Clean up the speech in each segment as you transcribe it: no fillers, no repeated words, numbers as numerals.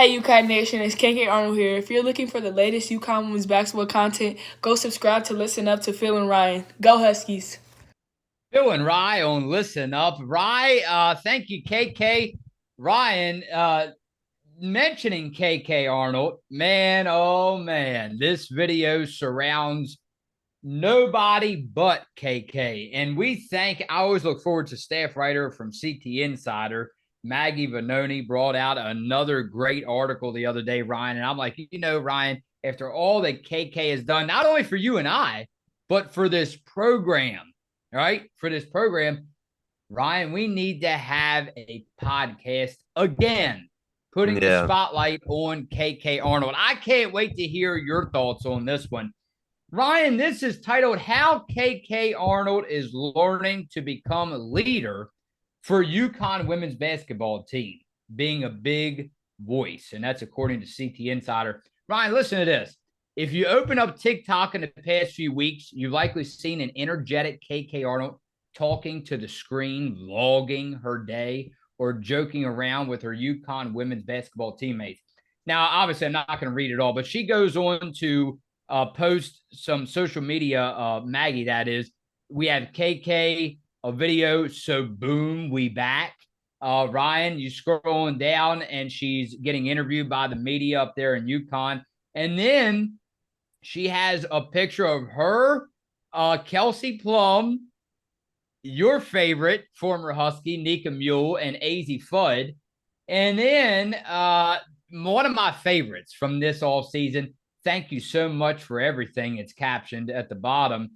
Hey UConn Nation, it's KK Arnold here. If you're looking for the latest UConn women's basketball content, go subscribe to Listen Up to Phil and Ryan. Go Huskies! Phil and Ryan on Listen Up. Thank you, KK. Ryan, mentioning KK Arnold, man, oh man, this video surrounds nobody but KK. And I always look forward to staff writer from CT Insider, Maggie Vanoni, brought out another great article the other day, Ryan. And I'm like, Ryan, after all that KK has done, not only for you and I, but for this program, right? For this program, Ryan, we need to have a podcast again, putting the Yeah. spotlight on KK Arnold. I can't wait to hear your thoughts on this one. Ryan, this is titled How KK Arnold is Learning to Become a Leader for UConn Women's Basketball Team, being a big voice. And that's according to CT Insider. Ryan, listen to this. If you open up TikTok in the past few weeks, you've likely seen an energetic KK Arnold talking to the screen, vlogging her day, or joking around with her UConn women's basketball teammates. Now, obviously, I'm not going to read it all, but she goes on to post some social media, Maggie, that is. We have KK, a video, so boom, we back. Ryan, you scrolling down, and she's getting interviewed by the media up there in UConn. And then she has a picture of her, Kelsey Plum, your favorite former Husky, Nika Mule, and AZ Fudd. And then one of my favorites from this all season. Thank you so much for everything. It's captioned at the bottom.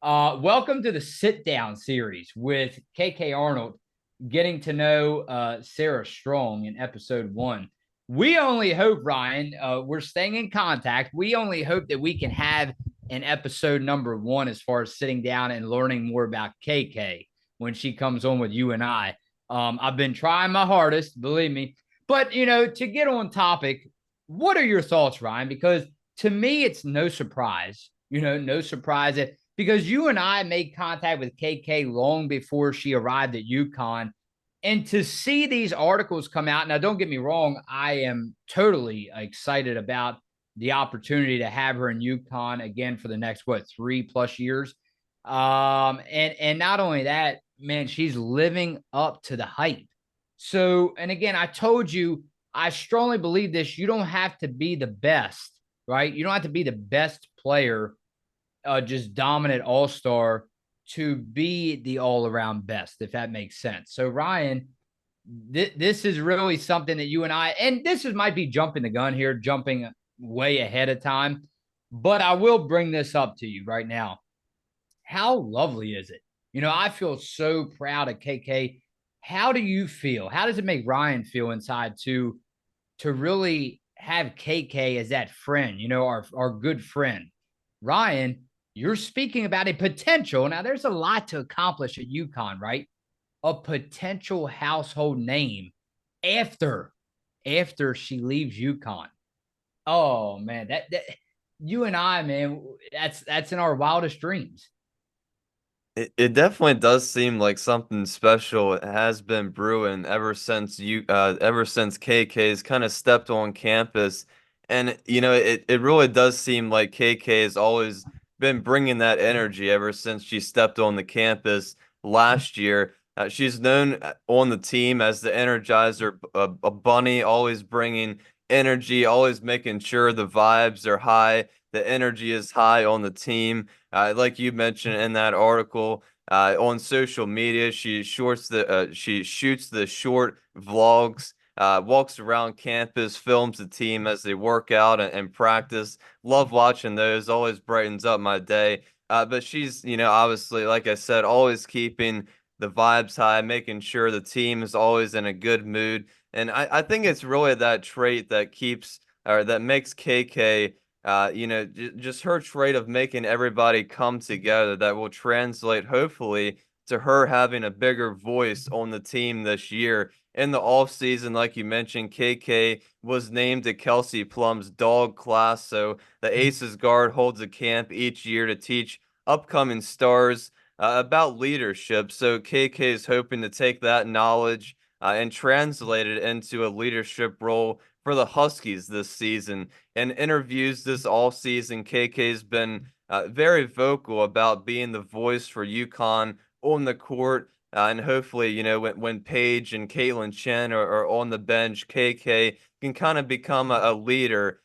Welcome to the Sit Down series with KK Arnold, getting to know Sarah Strong in episode 1. We only hope, Ryan, we're staying in contact. We only hope that we can have an episode number 1 as far as sitting down and learning more about KK when she comes on with you and I. I've been trying my hardest, believe me. But, to get on topic, what are your thoughts, Ryan? Because to me, it's no surprise, no surprise that because you and I made contact with KK long before she arrived at UConn. And to see these articles come out, now don't get me wrong, I am totally excited about the opportunity to have her in UConn again for the next, 3+ years. And not only that, man, she's living up to the hype. So, and again, I told you, I strongly believe this. You don't have to be the best, right? You don't have to be the best player, just dominant all-star to be the all-around best, if that makes sense. So, Ryan, this is really something that you and I, and might be jumping the gun here, jumping way ahead of time, but I will bring this up to you right now. How lovely is it? I feel so proud of KK. How do you feel? How does it make Ryan feel inside to really have KK as that friend, our good friend? Ryan, you're speaking about a potential. Now, there's a lot to accomplish at UConn, right? A potential household name after she leaves UConn. Oh man, that you and I, man, that's in our wildest dreams. It definitely does seem like something special has been brewing ever since KK's kind of stepped on campus. And it really does seem like KK has always been bringing that energy ever since she stepped on the campus last year. She's known on the team as the Energizer, a bunny, always bringing energy, always making sure the vibes are high, the energy is high on the team. Like you mentioned in that article, on social media, she shoots the short vlogs, walks around campus, films the team as they work out and practice. Love watching those. Always brightens up my day. But she's, obviously, like I said, always keeping the vibes high, making sure the team is always in a good mood. And I think it's really that trait that that makes KK, just her trait of making everybody come together that will translate, hopefully, to her having a bigger voice on the team this year. In the offseason, like you mentioned, KK was named to Kelsey Plum's dog class. So the Aces Guard holds a camp each year to teach upcoming stars about leadership. So KK is hoping to take that knowledge and translate it into a leadership role for the Huskies this season. In interviews this offseason, KK's been very vocal about being the voice for UConn on the court. And hopefully, when Paige and Caitlin Chen are on the bench, KK can kind of become a leader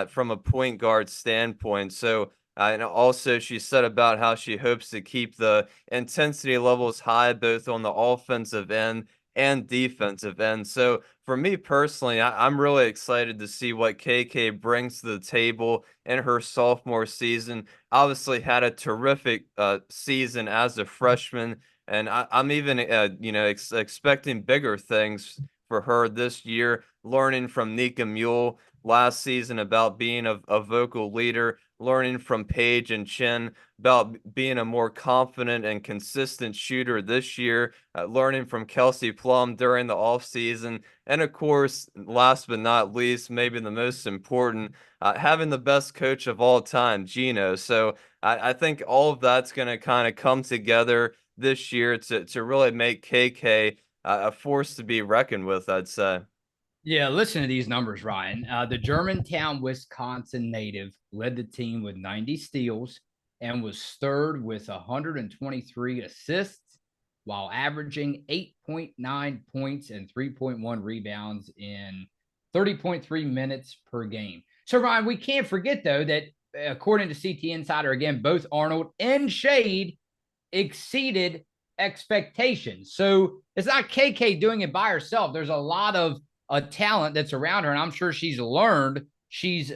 from a point guard standpoint. So, and also, she said about how she hopes to keep the intensity levels high, both on the offensive end and defensive end. So, for me personally, I'm really excited to see what KK brings to the table in her sophomore season. Obviously, had a terrific season as a freshman, and I'm even, expecting bigger things for her this year. Learning from Nika Mule last season about being a vocal leader, learning from Paige and Chen about being a more confident and consistent shooter this year, learning from Kelsey Plum during the offseason, and of course, last but not least, maybe the most important, having the best coach of all time, Gino. So I think all of that's going to kind of come together this year to really make KK a force to be reckoned with, I'd say. Yeah, listen to these numbers, Ryan. The Germantown, Wisconsin native led the team with 90 steals and was third with 123 assists while averaging 8.9 points and 3.1 rebounds in 30.3 minutes per game. So, Ryan, we can't forget, though, that according to CT Insider, again, both Arnold and Shade exceeded expectations. So it's not KK doing it by herself. There's a lot of a talent that's around her, and I'm sure she's learned. She's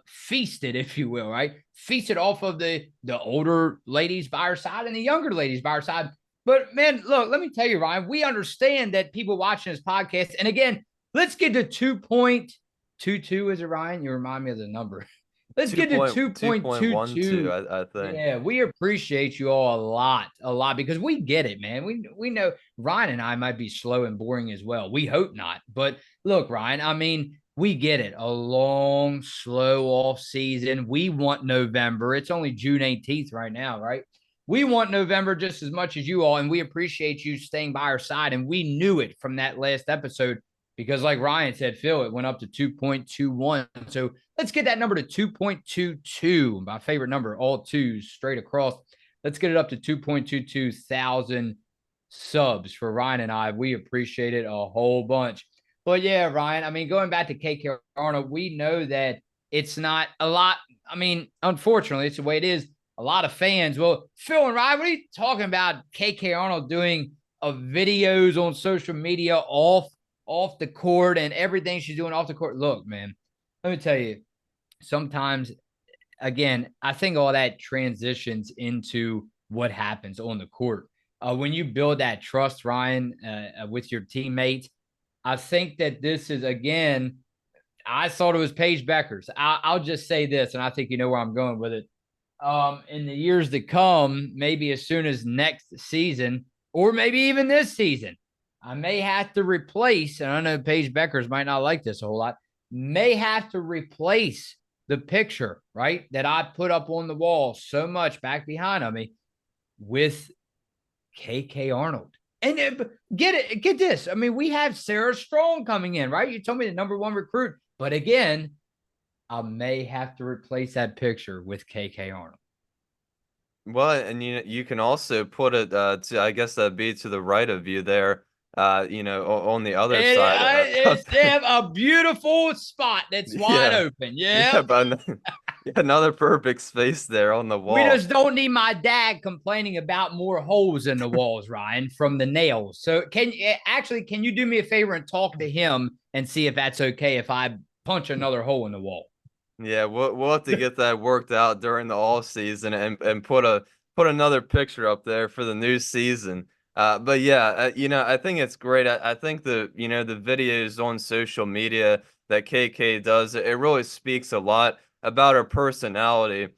feasted, if you will, right? Feasted off of the older ladies by her side and the younger ladies by her side. But man, look, let me tell you, Ryan, we understand that people watching this podcast, and again, let's get to 2.22. Is it, Ryan? You remind me of the number. Let's get to 2.22. I think. Yeah, we appreciate you all a lot, because we get it, man. We know Ryan and I might be slow and boring as well. We hope not. But look, Ryan, I mean, we get it. A long, slow off season. We want November. It's only June 18th right now, right? We want November just as much as you all, and we appreciate you staying by our side. And we knew it from that last episode because, like Ryan said, Phil, it went up to 2.21. So let's get that number to 2.22. My favorite number, all twos straight across. Let's get it up to 2.22 thousand subs for Ryan and I. We appreciate it a whole bunch. But yeah, Ryan, I mean, going back to KK Arnold, we know that it's not a lot. I mean, unfortunately, it's the way it is. A lot of fans. Well, Phil and Ryan, what are you talking about KK Arnold doing videos on social media off the court and everything she's doing off the court? Look, man, let me tell you, sometimes, again, I think all that transitions into what happens on the court. When you build that trust, Ryan, with your teammates, I think that this is, again, I thought it was Paige Beckers. I'll just say this, and I think you know where I'm going with it. In the years to come, maybe as soon as next season, or maybe even this season, I may have to replace, and I know Paige Beckers might not like this a whole lot, may have to replace the picture, right, that I put up on the wall so much back behind me with KK Arnold. And get this. I mean, we have Sarah Strong coming in, right? You told me the number one recruit. But again, I may have to replace that picture with KK Arnold. Well, and you can also put it I guess that'd be to the right of you there, on the other side. It's a beautiful spot that's wide open. Yeah. But another perfect space there on the wall. We just don't need my dad complaining about more holes in the walls, Ryan, from the nails. So can you do me a favor and talk to him and see if that's okay if I punch another hole in the wall? Yeah, we'll have to get that worked out during the off season and put another picture up there for the new season. But yeah, I think it's great. I think the videos on social media that KK does, it really speaks a lot about her personality.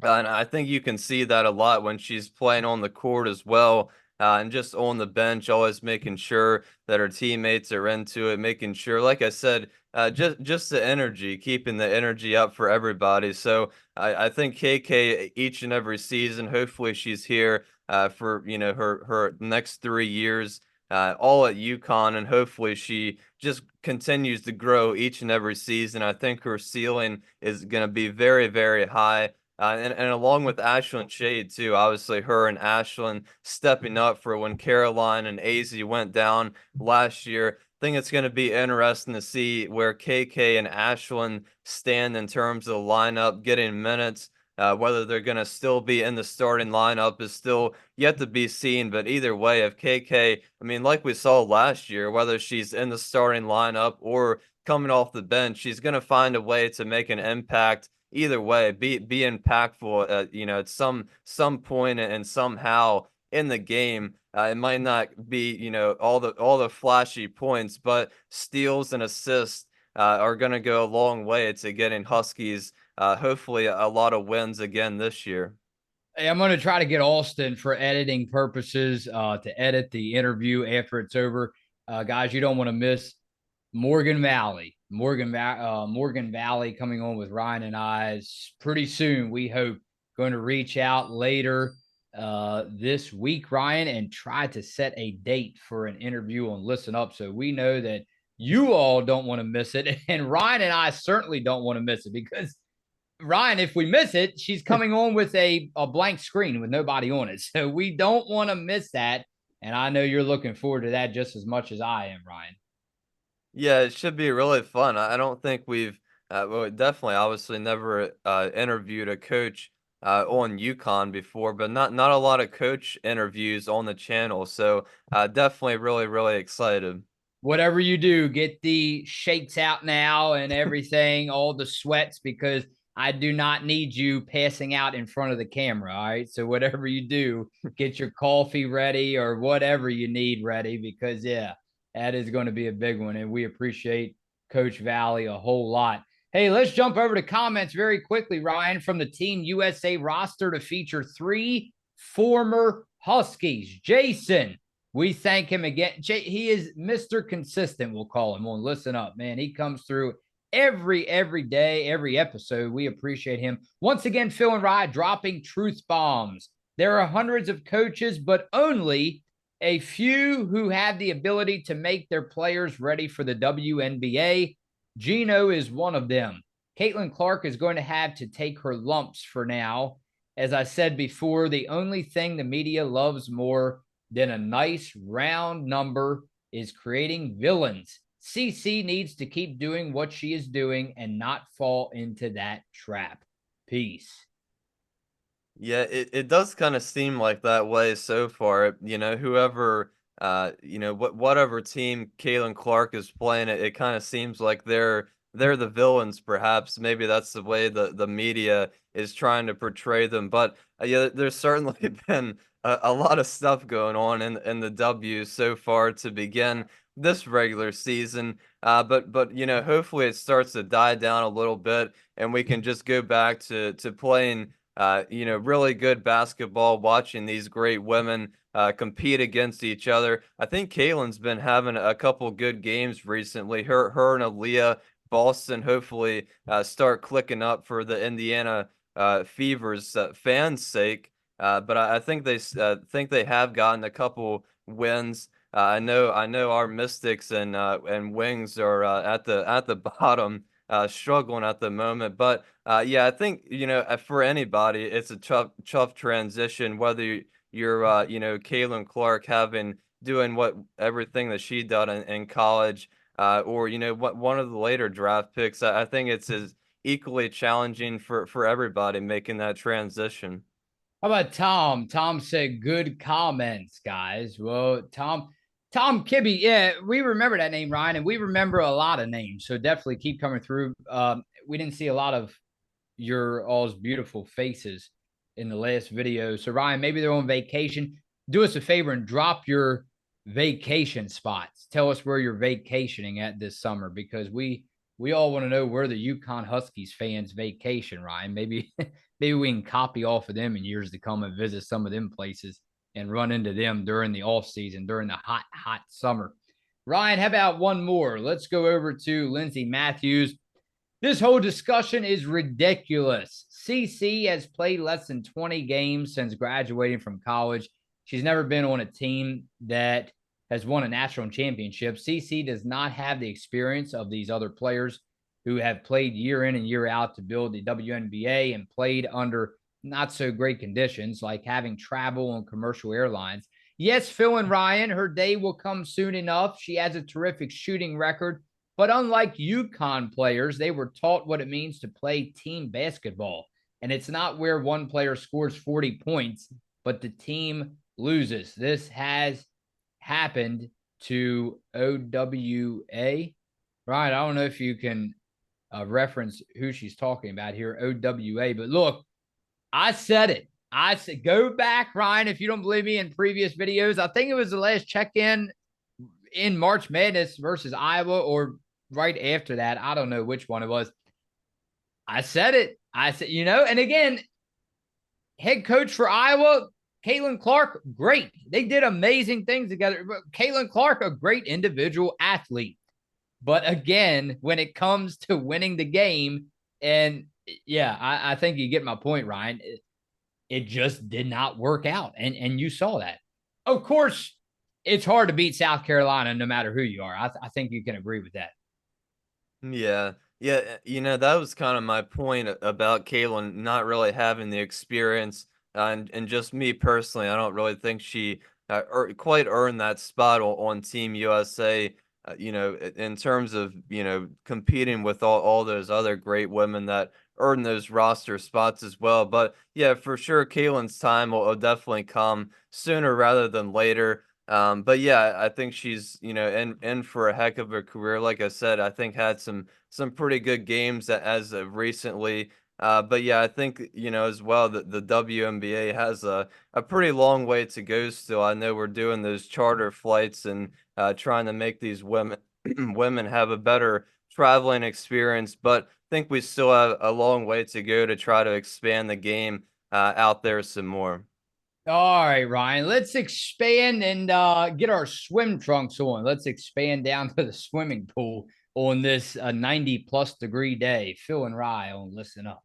And I think you can see that a lot when she's playing on the court as well. And just on the bench, always making sure that her teammates are into it, making sure, like I said, just the energy, keeping the energy up for everybody. So I think KK each and every season, hopefully she's here for her next 3 years. all at UConn, and hopefully she just continues to grow each and every season. I think her ceiling is going to be very, very high. And along with Ashlyn Shade too, obviously her and Ashlyn stepping up for when Caroline and AZ went down last year. I think it's going to be interesting to see where KK and Ashlyn stand in terms of the lineup, getting minutes. Whether they're going to still be in the starting lineup is still yet to be seen. But either way, if KK, I mean, like we saw last year, whether she's in the starting lineup or coming off the bench, she's going to find a way to make an impact. Either way, be impactful. At some point and somehow in the game. It might not be all the flashy points, but steals and assists are going to go a long way to getting Huskies hopefully a lot of wins again this year. Hey, I'm going to try to get Austin for editing purposes to edit the interview after it's over. Guys, you don't want to miss Morgan Valley. Morgan Valley coming on with Ryan and I pretty soon, we hope. Going to reach out later this week, Ryan, and try to set a date for an interview on Listen Up, so we know that you all don't want to miss it. And Ryan and I certainly don't want to miss it, because Ryan, if we miss it, she's coming on with a blank screen with nobody on it. So we don't want to miss that. And I know you're looking forward to that just as much as I am, Ryan. Yeah, it should be really fun. I don't think we've, well, definitely, obviously, never interviewed a coach on UConn before, but not a lot of coach interviews on the channel. So definitely, really, really excited. Whatever you do, get the shakes out now and everything, all the sweats, because I do not need you passing out in front of the camera. All right. So whatever you do, get your coffee ready or whatever you need ready, because yeah, that is going to be a big one. And we appreciate Coach Valley a whole lot. Hey, let's jump over to comments very quickly, Ryan, from the Team USA roster to feature 3 former Huskies. Jason, we thank him again. He is Mr. Consistent, we'll call him. We'll listen up, man. He comes through every day, every episode. We appreciate him. Once again, Phil and Rye dropping truth bombs. There are hundreds of coaches, but only a few who have the ability to make their players ready for the WNBA. Gino is one of them. Caitlin Clark is going to have to take her lumps for now. As I said before, the only thing the media loves more than a nice round number is creating villains. CC needs to keep doing what she is doing and not fall into that trap. Peace. Yeah, it does kind of seem like that way so far. Whoever, whatever team Caitlin Clark is playing, it kind of seems like they're the villains. Perhaps maybe that's the way the media is trying to portray them. But yeah, there's certainly been a lot of stuff going on in the W so far to begin this regular season. But hopefully it starts to die down a little bit, and we can just go back to playing really good basketball, watching these great women compete against each other. I think Caitlin's been having a couple good games recently. Her and Aaliyah Boston hopefully start clicking up for the Indiana Fever's fans' sake. But I think they have gotten a couple wins. I know our Mystics and Wings are at the bottom, struggling at the moment. But yeah, I think for anybody, it's a tough transition. Whether you're Caitlin Clark doing everything that she done in college, or one of the later draft picks. I think it's as equally challenging for everybody making that transition. How about Tom? Tom said, good comments, guys. Well, Tom Kibbe, yeah, we remember that name, Ryan, and we remember a lot of names. So definitely keep coming through. We didn't see a lot of your all's beautiful faces in the last video. So Ryan, maybe they're on vacation. Do us a favor and drop your vacation spots. Tell us where you're vacationing at this summer, because we all want to know where the UConn Huskies fans vacation, Ryan. Maybe we can copy off of them in years to come and visit some of them places and run into them during the off season, during the hot summer. Ryan, how about one more? Let's go over to Lindsay Matthews. This whole discussion is ridiculous. CC has played less than 20 games since graduating from college. She's never been on a team that has won a national championship. CC does not have the experience of these other players who have played year in and year out to build the WNBA and played under not so great conditions, like having travel on commercial airlines. Yes, Phil and Ryan, her day will come soon enough. She has a terrific shooting record, but unlike UConn players, they were taught what it means to play team basketball. And it's not where one player scores 40 points, but the team loses. This has happened to OWA. Right. I don't know if you can reference who she's talking about here, OWA. But look, I said it. I said, go back, Ryan, if you don't believe me, in previous videos. I think it was the last check-in in March Madness versus Iowa, or right after that. I don't know which one it was. I said it. I said, and again, head coach for Iowa, Caitlin Clark, great. They did amazing things together. Caitlin Clark, a great individual athlete. But again, when it comes to winning the game, and yeah, I think you get my point, Ryan. It just did not work out. And you saw that. Of course, it's hard to beat South Carolina no matter who you are. I think you can agree with that. Yeah. Yeah, that was kind of my point about Caitlin not really having the experience, and just me personally, I don't really think she quite earned that spot on Team USA. In terms of competing with all those other great women that earn those roster spots as well. But yeah, for sure, Caitlin's time will definitely come sooner rather than later. But yeah, I think she's in for a heck of a career. Like I said, I think had some pretty good games as of recently. But yeah, I think as well that the WNBA has a pretty long way to go still. I know we're doing those charter flights and trying to make these women women have a better traveling experience, but I think we still have a long way to go to try to expand the game out there some more. All right, Ryan, let's expand and get our swim trunks on. Let's expand down to the swimming pool on this 90-plus degree day. Phil and Rye on Listen Up.